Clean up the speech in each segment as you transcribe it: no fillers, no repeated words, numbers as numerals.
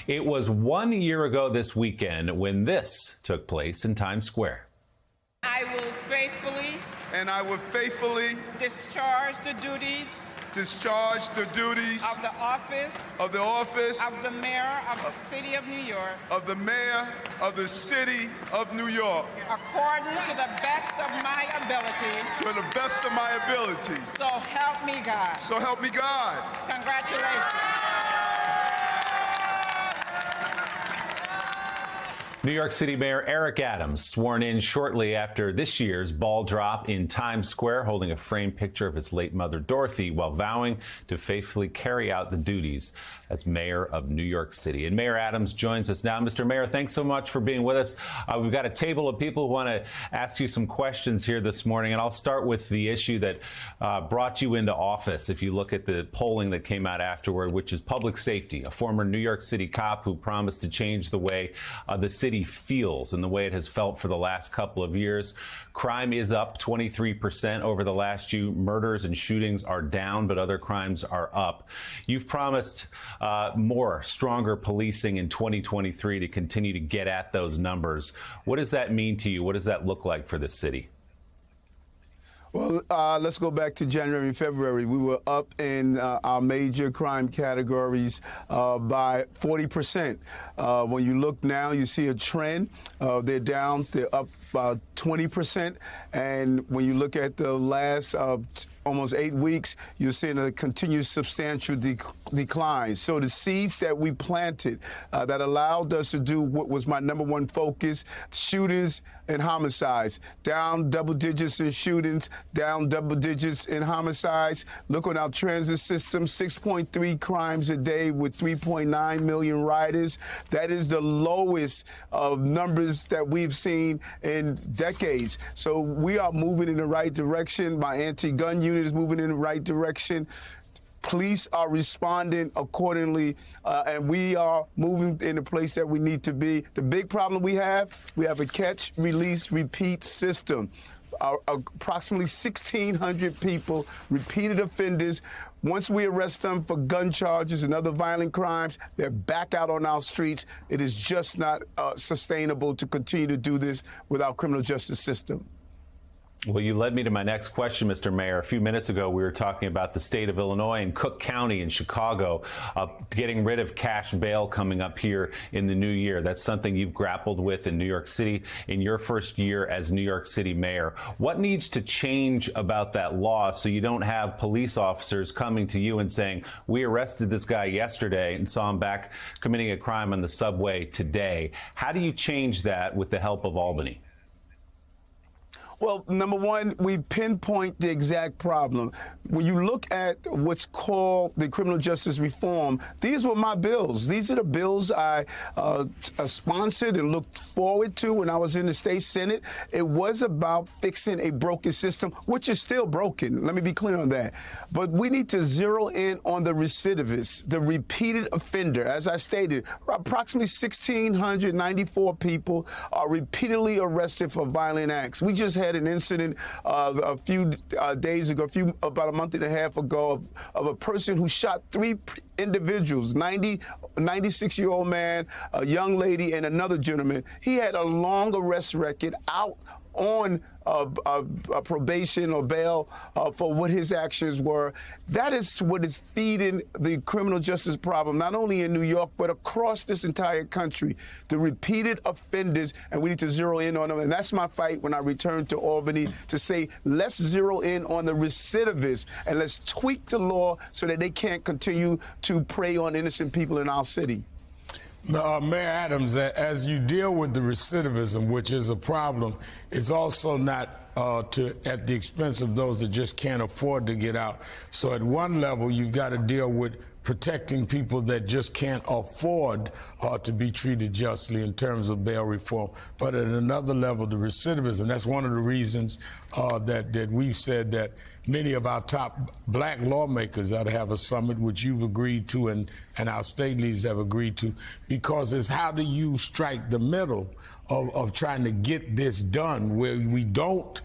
It was 1 year ago this weekend when this took place in Times Square. I will faithfully and I will faithfully discharge the duties of the office of the mayor of the city of New York according to the best of my ability. So help me God. So help me God. Congratulations. New York City Mayor Eric Adams sworn in shortly after this year's ball drop in Times Square, holding a framed picture of his late mother Dorothy while vowing to faithfully carry out the duties as mayor of New York City. And Mayor Adams joins us now. Mr. Mayor, thanks so much for being with us. We've got a table of people who want to ask you some questions here this morning, and I'll start with the issue that brought you into office. If you look at the polling that came out afterward, which is public safety, a former New York City cop who promised to change the way the city feels and the way it has felt for the last couple of years. Crime is up 23% over the last year. Murders and shootings are down, but other crimes are up. You've promised more, stronger policing in 2023 to continue to get at those numbers. What does that mean to you? What does that look like for the city? Well, let's go back to January and February. We were up in our major crime categories by 40%. When you look now, you see a trend. They're down. They're up 20%. And when you look at the last almost 8 weeks, you're seeing a continued substantial decline. So the seeds that we planted that allowed us to do what was my number one focus, shootings and homicides, down double digits in shootings, down double digits in homicides. Look on our transit system, 6.3 crimes a day with 3.9 million riders. That is the lowest of numbers that we've seen in decades. So we are moving in the right direction. My anti-gun unit is moving in the right direction. Police are responding accordingly, and we are moving in the place that we need to be. The big problem we have a catch, release, repeat system. Approximately 1,600 people, repeated offenders. Once we arrest them for gun charges and other violent crimes, they're back out on our streets. It is just not sustainable to continue to do this with our criminal justice system. Well, you led me to my next question, Mr. Mayor. A few minutes ago, we were talking about the state of Illinois and Cook County in Chicago getting rid of cash bail coming up here in the new year. That's something you've grappled with in New York City in your first year as New York City mayor. What needs to change about that law so you don't have police officers coming to you and saying, we arrested this guy yesterday and saw him back committing a crime on the subway today? How do you change that with the help of Albany? Well, number one, we pinpoint the exact problem. When you look at what's called the criminal justice reform, these were my bills. These are the bills I sponsored and looked forward to when I was in the state Senate. It was about fixing a broken system, which is still broken. Let me be clear on that. But we need to zero in on the recidivists, the repeated offender. As I stated, approximately 1,694 people are repeatedly arrested for violent acts. We just had an incident a few days ago, about a month and a half ago, of a person who shot 3 individuals, 96-year-old man, a young lady, and another gentleman. He had a long arrest record, out on probation or bail for what his actions were. That is what is feeding the criminal justice problem, not only in New York, but across this entire country. The repeated offenders, and we need to zero in on them. And that's my fight when I return to Albany, to say, let's zero in on the recidivists and let's tweak the law so that they can't continue to prey on innocent people in our city. Mayor Adams, as you deal with the recidivism, which is a problem, it's also not at the expense of those that just can't afford to get out. So at one level, you've got to deal with protecting people that just can't afford to be treated justly in terms of bail reform. But at another level, the recidivism, that's one of the reasons that we've said that many of our top black lawmakers that have a summit, which you've agreed to and our state leaders have agreed to, because it's how do you strike the middle of trying to get this done where we don't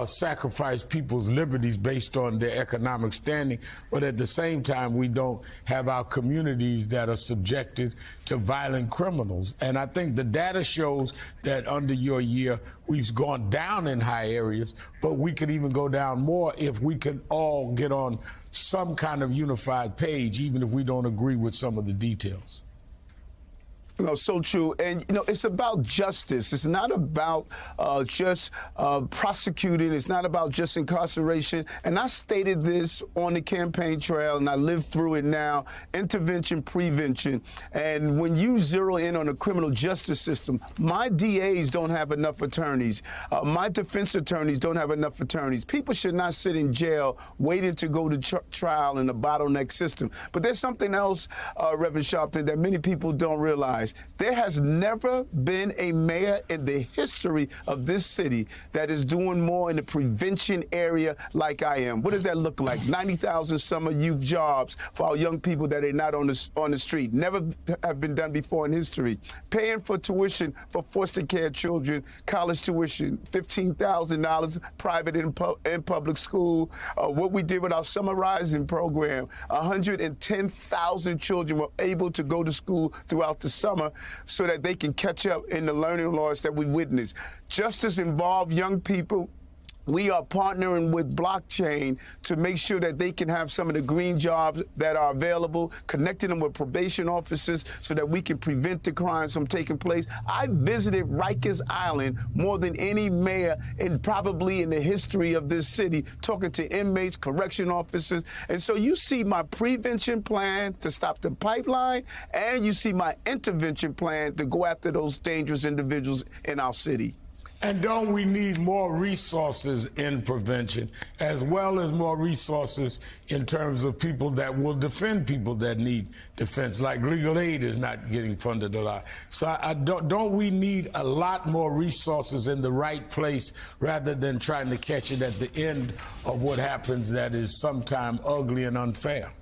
sacrifice people's liberties based on their economic standing, but at the same time we don't have our communities that are subjected to violent criminals. And I think the data shows that under your year we've gone down in high areas, but we could even go down more if we could all get on some kind of unified page, even if we don't agree with some of the details. No, so true. And, it's about justice. It's not about just prosecuting. It's not about just incarceration. And I stated this on the campaign trail, and I lived through it now, intervention, prevention. And when you zero in on the criminal justice system, my DAs don't have enough attorneys. My defense attorneys don't have enough attorneys. People should not sit in jail waiting to go to trial in a bottleneck system. But there's something else, Reverend Sharpton, that many people don't realize. There has never been a mayor in the history of this city that is doing more in the prevention area like I am. What does that look like? 90,000 summer youth jobs for our young people that are not on the street. Never have been done before in history. Paying for tuition for foster care children, college tuition, $15,000 private and public school. What we did with our Summer Rising program, 110,000 children were able to go to school throughout the summer so that they can catch up in the learning loss that we witnessed. Justice involved young people. We are partnering with blockchain to make sure that they can have some of the green jobs that are available, connecting them with probation officers so that we can prevent the crimes from taking place. I visited Rikers Island more than any mayor probably in the history of this city, talking to inmates, correction officers. And so you see my prevention plan to stop the pipeline, and you see my intervention plan to go after those dangerous individuals in our city. And don't we need more resources in prevention, as well as more resources in terms of people that will defend people that need defense, like legal aid is not getting funded a lot. So don't we need a lot more resources in the right place rather than trying to catch it at the end of what happens that is sometimes ugly and unfair?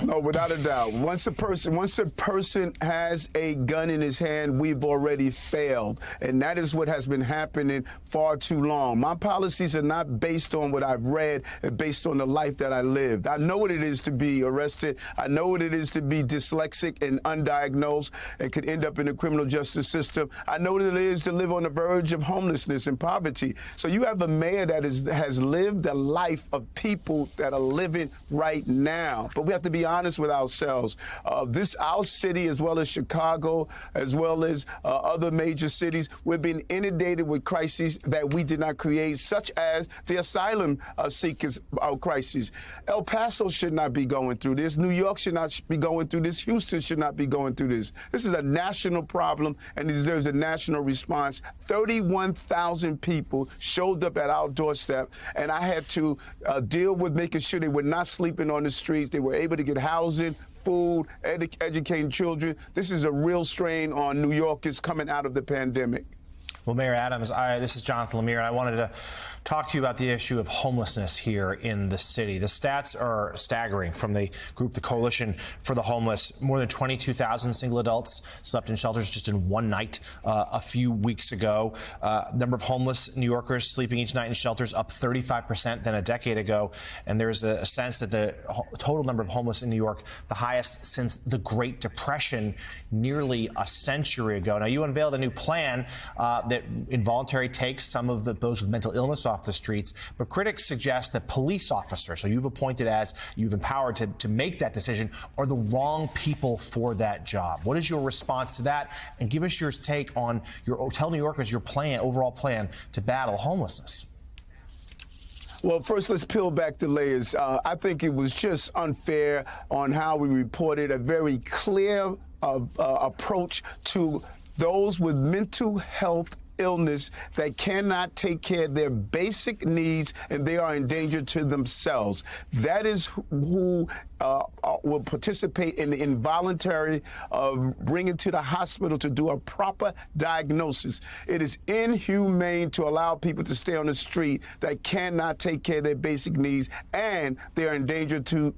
No, without a doubt. Once a person has a gun in his hand, we've already failed. And that is what has been happening far too long. My policies are not based on what I've read, they're based on the life that I lived. I know what it is to be arrested. I know what it is to be dyslexic and undiagnosed and could end up in the criminal justice system. I know what it is to live on the verge of homelessness and poverty. So you have a mayor that has lived the life of people that are living right now. But we have to be honest with ourselves. Our city, as well as Chicago, as well as other major cities, we're being inundated with crises that we did not create, such as the asylum seekers crisis. El Paso should not be going through this. New York should not be going through this. Houston should not be going through this. This is a national problem, and it deserves a national response. 31,000 people showed up at our doorstep, and I had to deal with making sure they were not sleeping on the streets. They were able to get housing, food, educating children. This is a real strain on New Yorkers coming out of the pandemic. Well, Mayor Adams, this is Jonathan Lemire, and I wanted to talk to you about the issue of homelessness here in the city. The stats are staggering from the group, the Coalition for the Homeless. More than 22,000 single adults slept in shelters just in one night a few weeks ago. Number of homeless New Yorkers sleeping each night in shelters up 35% than a decade ago. And there's a sense that the total number of homeless in New York, the highest since the Great Depression nearly a century ago. Now, you unveiled a new plan that involuntarily takes some of those with mental illness off the streets, but critics suggest that police officers, so you've empowered to make that decision, are the wrong people for that job. What is your response to that? And give us your take on tell New Yorkers your overall plan to battle homelessness. Well, first, let's peel back the layers. I think it was just unfair on how we reported a very clear approach to those with mental health illness that cannot take care of their basic needs, and they are in danger to themselves. That is who will participate in the involuntary bringing to the hospital to do a proper diagnosis. It is inhumane to allow people to stay on the street that cannot take care of their basic needs, and they are in danger to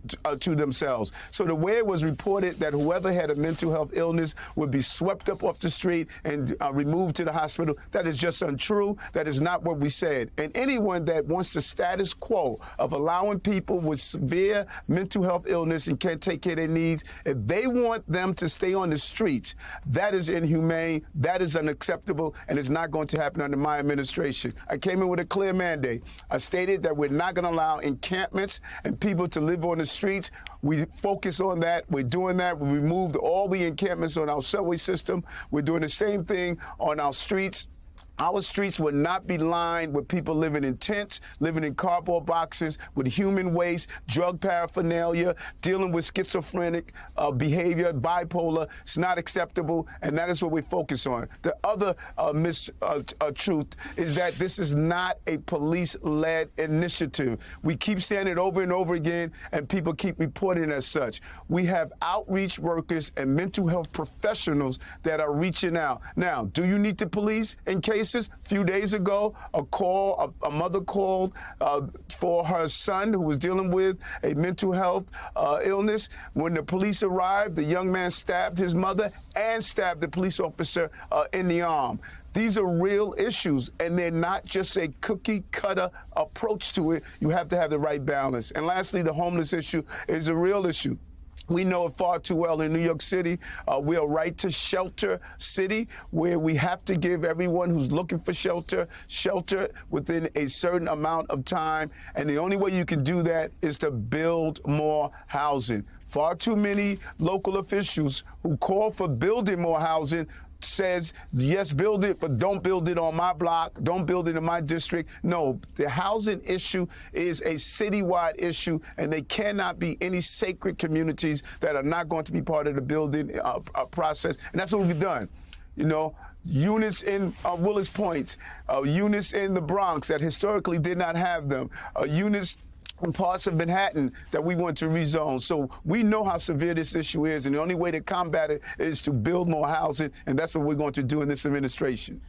themselves. So the way it was reported that whoever had a mental health illness would be swept up off the street and removed to the hospital, that is just untrue. That is not what we said. And anyone that wants the status quo of allowing people with severe mental health illness and can't take care of their needs, if they want them to stay on the streets, that is inhumane, that is unacceptable, and it's not going to happen under my administration. I came in with a clear mandate. I stated that we're not going to allow encampments and people to live on the streets. We focus on that. We're doing that. We removed all the encampments on our subway system. We're doing the same thing on our streets. Our streets will not be lined with people living in tents, living in cardboard boxes, with human waste, drug paraphernalia, dealing with schizophrenic behavior, bipolar. It's not acceptable, and that is what we focus on. The other truth is that this is not a police-led initiative. We keep saying it over and over again, and people keep reporting as such. We have outreach workers and mental health professionals that are reaching out. Now, do you need the police in case? A few days ago, a mother called for her son who was dealing with a mental health illness. When the police arrived, the young man stabbed his mother and stabbed the police officer in the arm. These are real issues, and they're not just a cookie-cutter approach to it. You have to have the right balance. And lastly, the homeless issue is a real issue. We know it far too well in New York City. We are right to shelter city, where we have to give everyone who's looking for shelter within a certain amount of time. And the only way you can do that is to build more housing. Far too many local officials who call for building more housing says, yes, build it, but don't build it on my block, don't build it in my district. No, the housing issue is a citywide issue, and there cannot be any sacred communities that are not going to be part of the building process. And that's what we've done. You know, units in Willis Point, units in the Bronx that historically did not have them, units in parts of Manhattan that we want to rezone. So we know how severe this issue is, and the only way to combat it is to build more housing, and that's what we're going to do in this administration.